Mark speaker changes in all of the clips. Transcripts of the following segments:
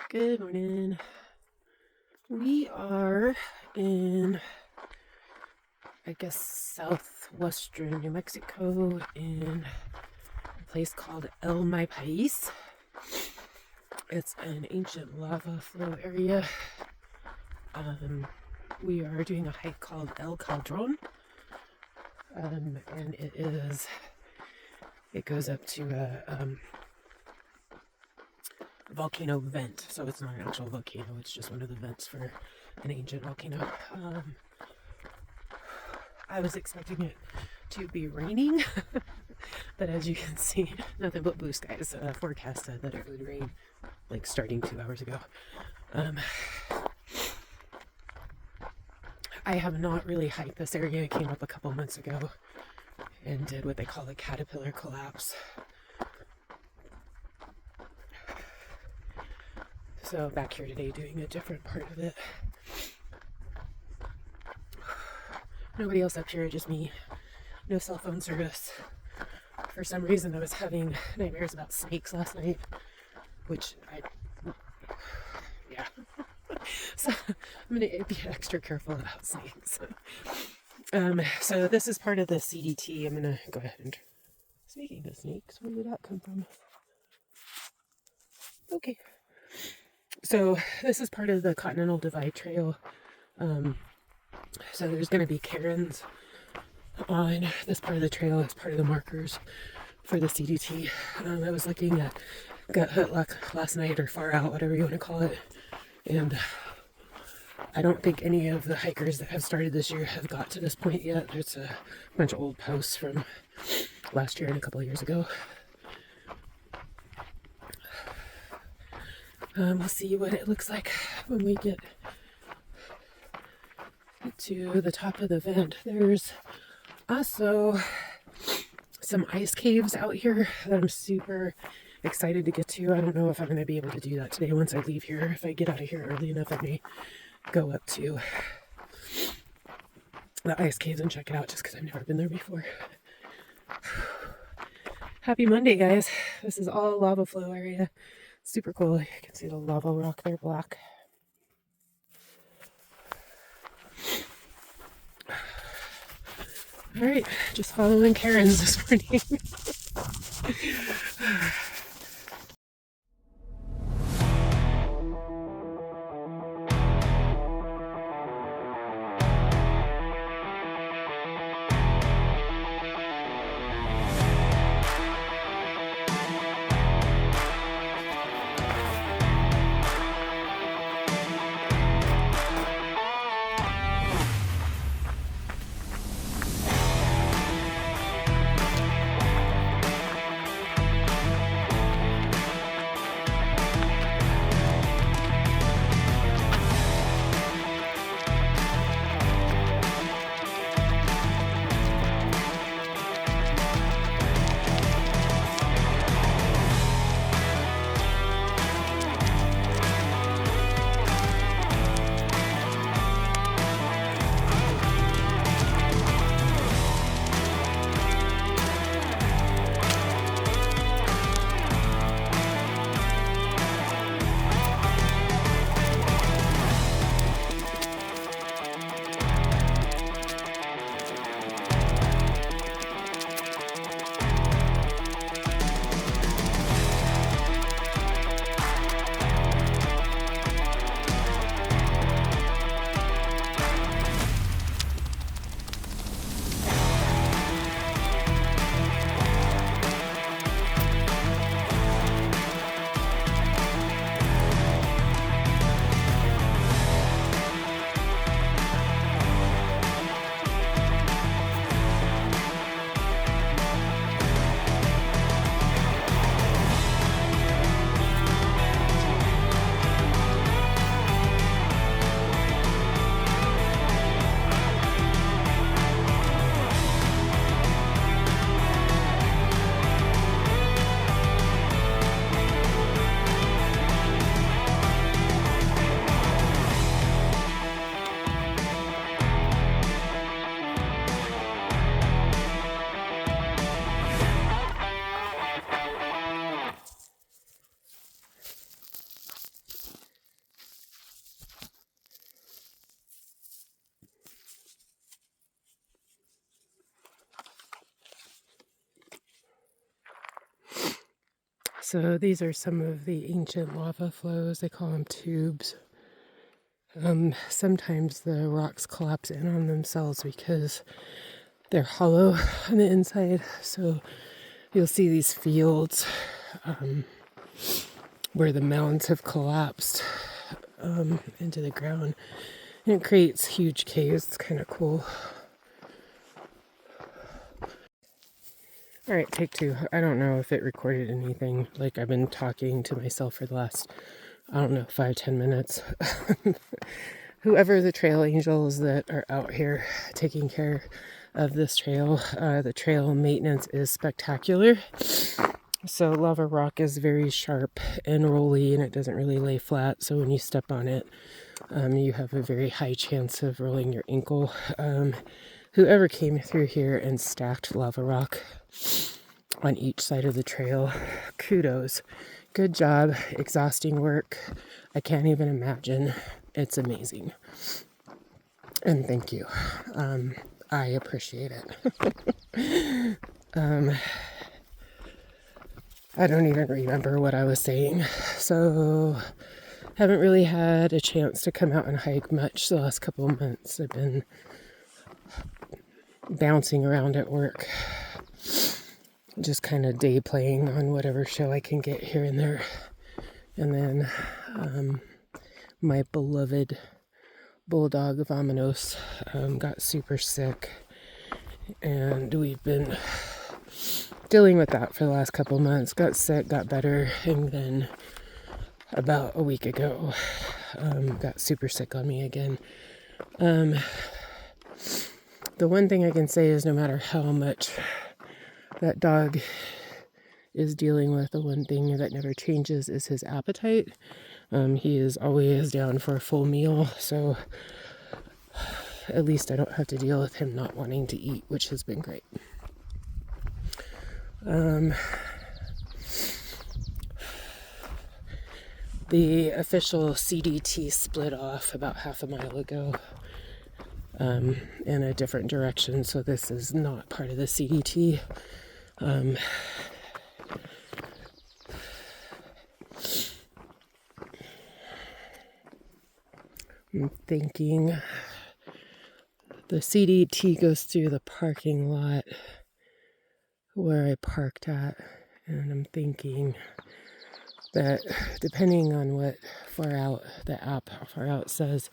Speaker 1: Good morning. We are in, southwestern New Mexico in a place called El My País. It's an ancient lava flow area. We are doing a hike called El Caldron. And it goes up to a volcano vent. So it's not an actual volcano, it's just one of the vents for an ancient volcano. I was expecting it to be raining, but as you can see, nothing but blue skies. Forecast said that it would rain like starting 2 hours ago. I have not really hiked this area. I came up a couple months ago and did what they call a caterpillar collapse. So back here today doing a different part of it. Nobody else up here, just me. No cell phone service. For some reason I was having nightmares about snakes last night, which so I'm going to be extra careful about snakes. So this is part of the CDT. I'm going to go ahead and... Speaking of snakes, where did that come from? Okay. So this is part of the Continental Divide Trail. So there's going to be cairns on this part of the trail as part of the markers for the CDT. I was looking at Gut Hut last night, or Far Out, whatever you want to call it, and I don't think any of the hikers that have started this year have got to this point yet. There's a bunch of old posts from last year and a couple of years ago. We'll see what it looks like when we get to the top of the vent. There's also some ice caves out here that I'm super excited to get to. I don't know if I'm going to be able to do that today once I leave here. If I get out of here early enough, I may go up to the ice caves and check it out just because I've never been there before. Happy Monday, guys. This is all lava flow area. Super cool. You can see the lava rock there, black. All right, just following cairns this morning. So these are some of the ancient lava flows. They call them tubes. Sometimes the rocks collapse in on themselves because they're hollow on the inside. So you'll see these fields where the mounds have collapsed into the ground. And it creates huge caves. It's kind of cool. All right, take two. I don't know if it recorded anything. Like, I've been talking to myself for the last, I don't know, 5-10 minutes. Whoever the trail angels that are out here taking care of this trail, the trail maintenance is spectacular. So lava rock is very sharp and rolly, and it doesn't really lay flat. So when you step on it, you have a very high chance of rolling your ankle. Whoever came through here and stacked lava rock on each side of the trail, kudos. Good job. Exhausting work. I can't even imagine. It's amazing. And thank you. I appreciate it. I don't even remember what I was saying. So, haven't really had a chance to come out and hike much the last couple of months. I've been bouncing around at work, just kind of day playing on whatever show I can get here and there. And then my beloved bulldog Vamanos got super sick, and we've been dealing with that for the last couple of months. Got sick, got better, and then about a week ago got super sick on me again. The one thing I can say is no matter how much that dog is dealing with, the one thing that never changes is his appetite. He is always down for a full meal, so at least I don't have to deal with him not wanting to eat, which has been great. The official CDT split off about half a mile ago in a different direction, so this is not part of the CDT. I'm thinking the CDT goes through the parking lot where I parked at, and I'm thinking that depending on what far out the app far out says,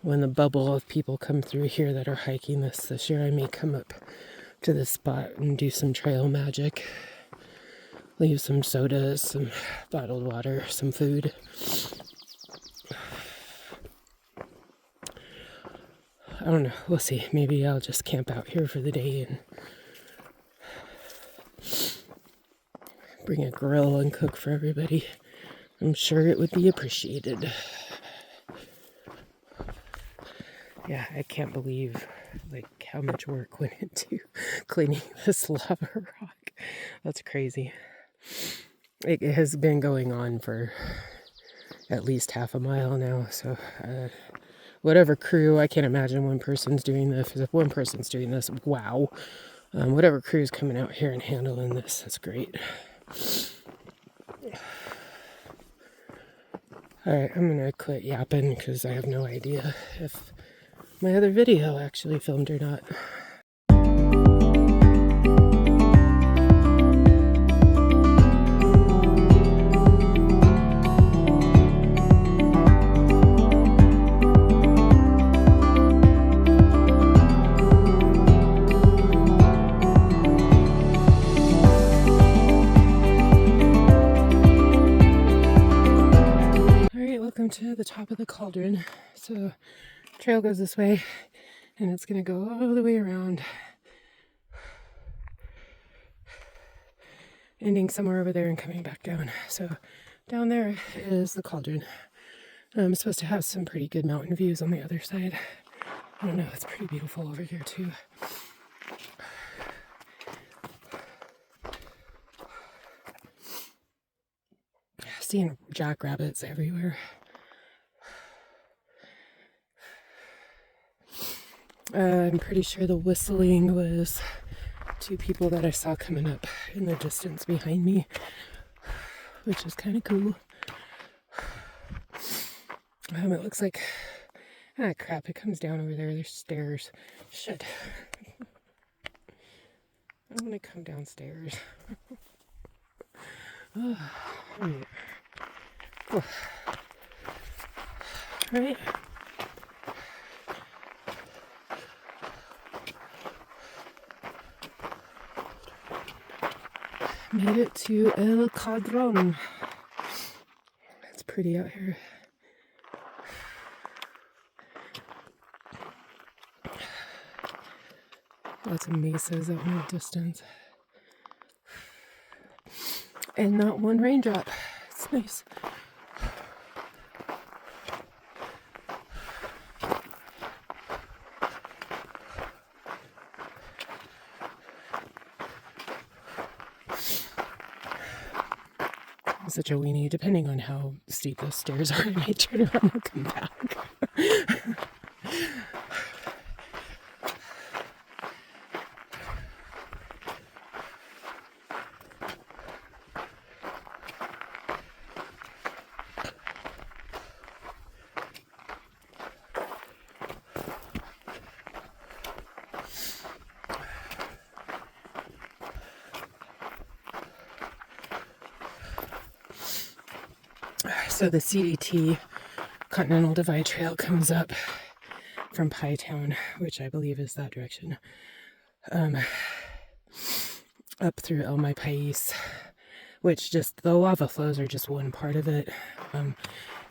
Speaker 1: when the bubble of people come through here that are hiking this year, I may come up to this spot and do some trail magic. Leave some sodas, some bottled water, some food. I don't know. We'll see. Maybe I'll just camp out here for the day and bring a grill and cook for everybody. I'm sure it would be appreciated. Yeah, I can't believe like how much work went into cleaning this lava rock. That's crazy. It has been going on for at least half a mile now, so whatever crew, I can't imagine one person's doing this. If one person's doing this, wow. Whatever crew's coming out here and handling this, that's great. Alright, I'm gonna quit yapping because I have no idea if my other video actually filmed or not. Welcome to the top of the cauldron. So trail goes this way and it's gonna go all the way around, ending somewhere over there and coming back down. So down there is the cauldron. I'm supposed to have some pretty good mountain views on the other side. I don't know, it's pretty beautiful over here too. Seeing jackrabbits everywhere. I'm pretty sure the whistling was two people that I saw coming up in the distance behind me. which is kind of cool. It looks like, ah crap, it comes down over there. There's stairs. Shit. I'm gonna come downstairs. Oh, right. Oh. Right. Made it to El Cadron. It's pretty out here. Lots of mesas out in the distance. And not one raindrop. It's nice. I'm such a weenie. Depending on how steep those stairs are, I may turn around and come back. So the CDT, Continental Divide Trail, comes up from Pie Town, which I believe is that direction, up through El País, which just, the lava flows are just one part of it.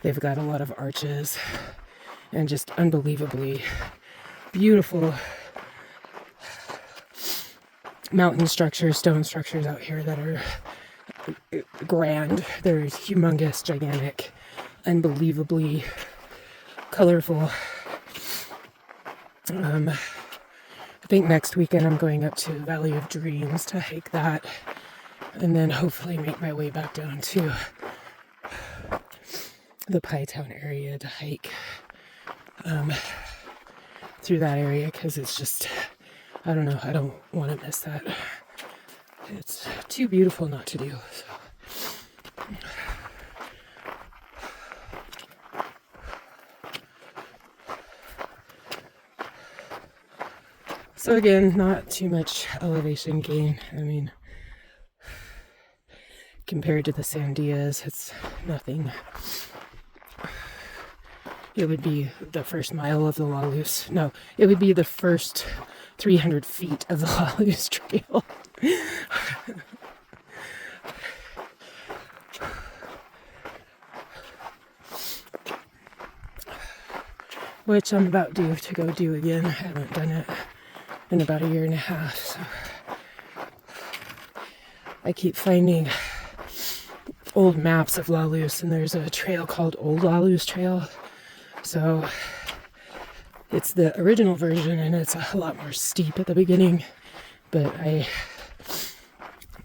Speaker 1: They've got a lot of arches and just unbelievably beautiful mountain structures, stone structures out here that are grand. They're humongous, gigantic, unbelievably colorful. I think next weekend I'm going up to Valley of Dreams to hike that, and then hopefully make my way back down to the Pie Town area to hike through that area, because it's just, I don't know, I don't want to miss that. It's too beautiful not to do. So again, not too much elevation gain. I mean, compared to the Sandias, it's nothing. It would be the first mile of the La Luz. No, it would be the first 300 feet of the La Luz Trail. Which I'm about due to go do again. I haven't done it in about 1.5 years, so I keep finding old maps of La Luz, and there's a trail called Old La Luz Trail. So it's the original version, and it's a lot more steep at the beginning, but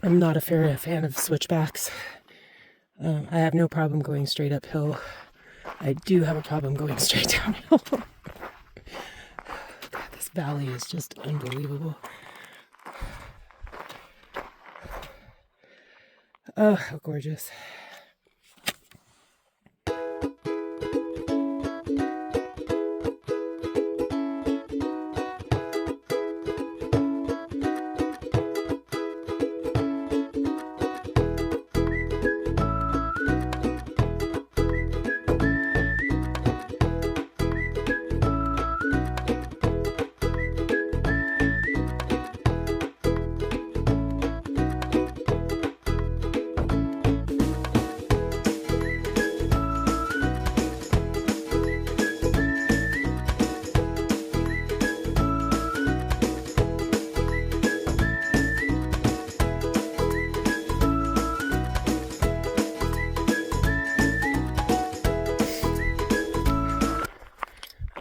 Speaker 1: I'm not a fan of switchbacks. I have no problem going straight uphill. I do have a problem going straight downhill. God, this valley is just unbelievable. Oh, how gorgeous.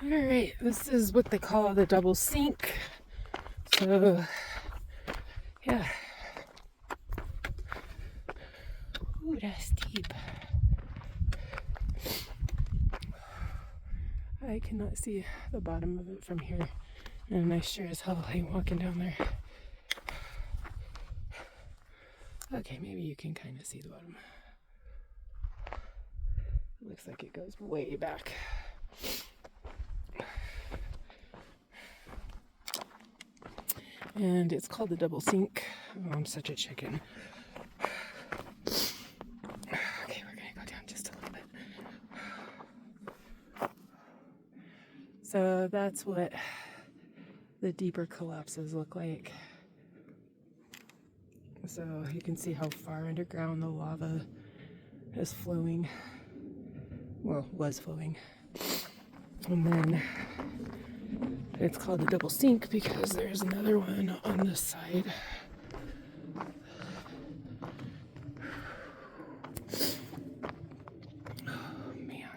Speaker 1: Alright, this is what they call the double sink. So, yeah. Ooh, that's deep. I cannot see the bottom of it from here. And I sure as hell ain't walking down there. Okay, maybe you can kind of see the bottom. Looks like it goes way back. And it's called the double sink. Oh, I'm such a chicken. Okay, we're gonna go down just a little bit. So that's what the deeper collapses look like. So you can see how far underground the lava is flowing. Well, was flowing. And then it's called the double sink because there's another one on this side. Oh, man.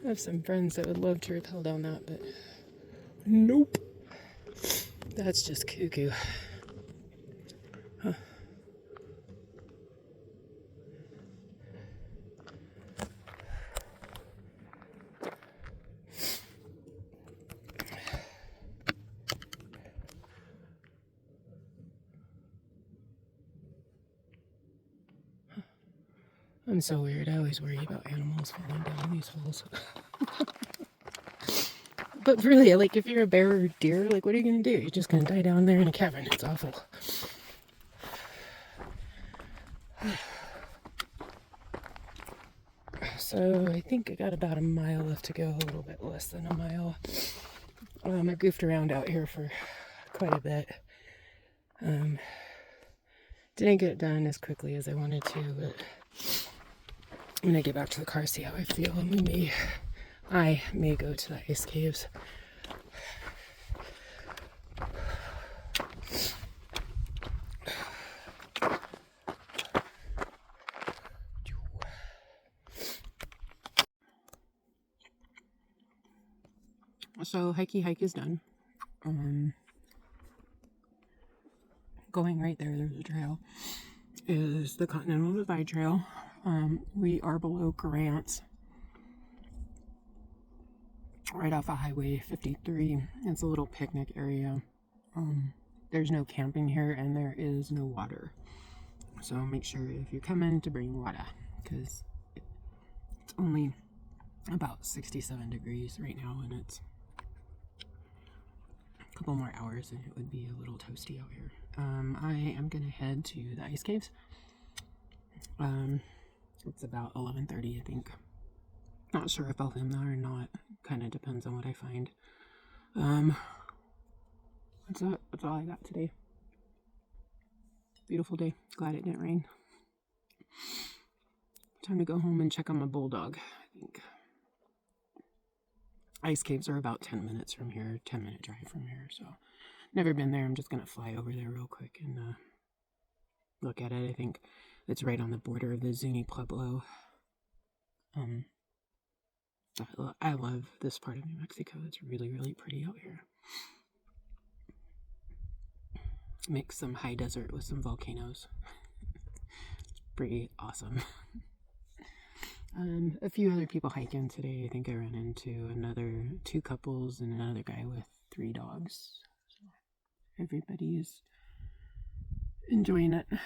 Speaker 1: I have some friends that would love to rappel down that, but nope. That's just cuckoo. Huh. I'm so weird. I always worry about animals falling down these holes. But really, like, if you're a bear or deer, like, what are you going to do? You're just going to die down there in a cavern. It's awful. So I think I got about a mile left to go, a little bit less than a mile. I goofed around out here for quite a bit. Didn't get it done as quickly as I wanted to, but I'm going to get back to the car, see how I feel, and I may go to the ice caves. So hikey hike is done. Going right there, there's a trail, is the Continental Divide Trail. We are below Grants, right off of Highway 53. It's a little picnic area. There's no camping here and there is no water. So make sure if you come in to bring water, because it's only about 67 degrees right now and it's a couple more hours and it would be a little toasty out here. I am gonna head to the ice caves. It's about 11:30, I think. Not sure if I'll film that or not. Kind of depends on what I find. That's all I got today. Beautiful day. Glad it didn't rain. Time to go home and check on my bulldog, I think. Ice caves are about 10 minutes from here, 10-minute drive from here, so never been there. I'm just gonna fly over there real quick and look at it. I think it's right on the border of the Zuni Pueblo. I love this part of New Mexico. It's really, really pretty out here. Mix some high desert with some volcanoes. It's pretty awesome. A few other people hiking today. I think I ran into two couples and another guy with 3 dogs. So everybody is enjoying it. I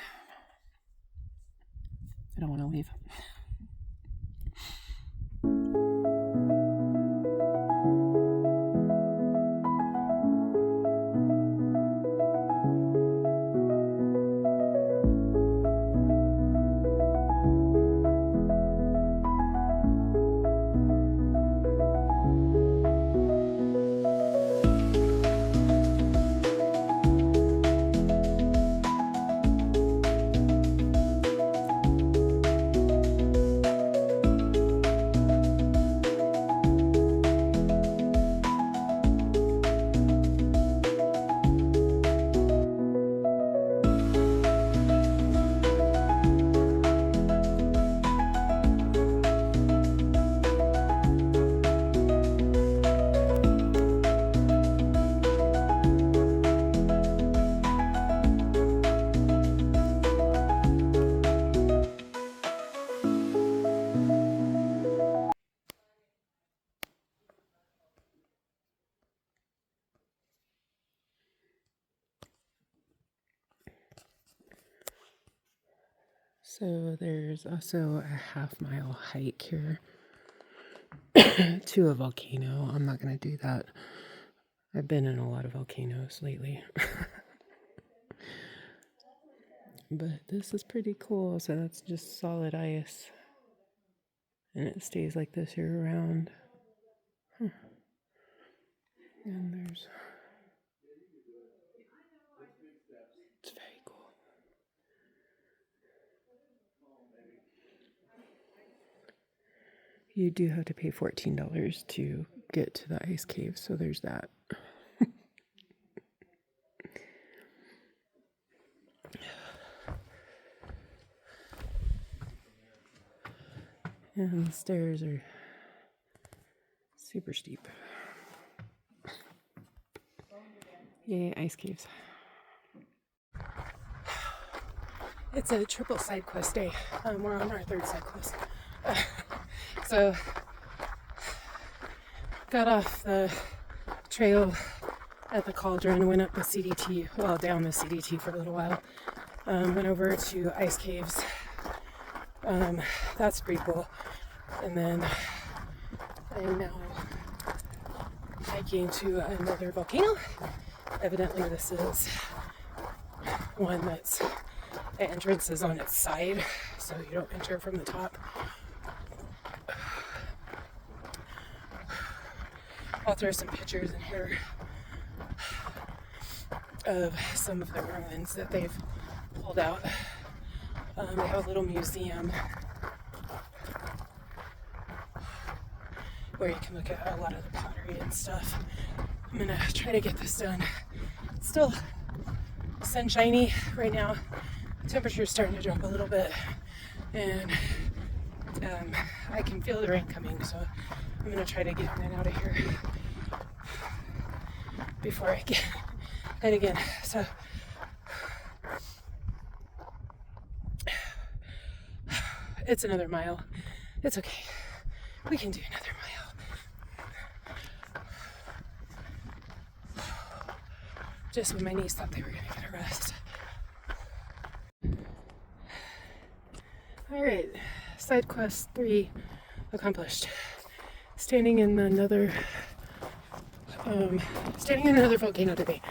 Speaker 1: don't want to leave. So there's also a half-mile hike here to a volcano. I'm not going to do that. I've been in a lot of volcanoes lately. But this is pretty cool. So that's just solid ice. And it stays like this year round. Huh. And there's... It's very cool. You do have to pay $14 to get to the ice cave, so there's that. And the stairs are super steep. Yay, ice caves. It's a triple side quest day. We're on our third side quest. So, got off the trail at the cauldron, went up the CDT, well, down the CDT for a little while. Went over to ice caves. That's pretty cool. And then I am now hiking to another volcano. Evidently this is one that's, the entrance is on its side, so you don't enter from the top. I'll throw some pictures in here of some of the ruins that they've pulled out. They have a little museum where you can look at a lot of the pottery and stuff. I'm gonna try to get this done. It's still sunshiny right now. Temperature's starting to drop a little bit, and I can feel the rain coming, so I'm gonna try to get in and out of here before I get head again. So it's another mile. It's okay. We can do another mile. Just when my knees thought they were gonna get a rest. Alright, side quest 3 accomplished. Standing in another volcano today.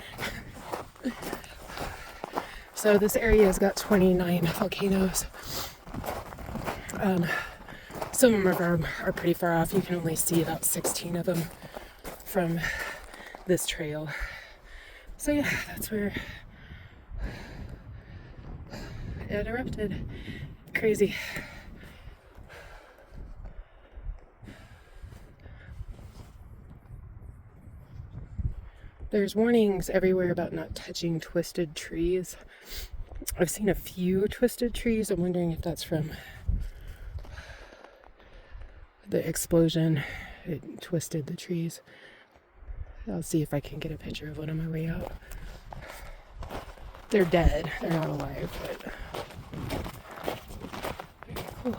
Speaker 1: So this area has got 29 volcanoes. Some of them are pretty far off. You can only see about 16 of them from this trail. So yeah, that's where it erupted. Crazy. There's warnings everywhere about not touching twisted trees. I've seen a few twisted trees. I'm wondering if that's from the explosion. It twisted the trees. I'll see if I can get a picture of one on my way out. They're dead. They're not alive, but cool.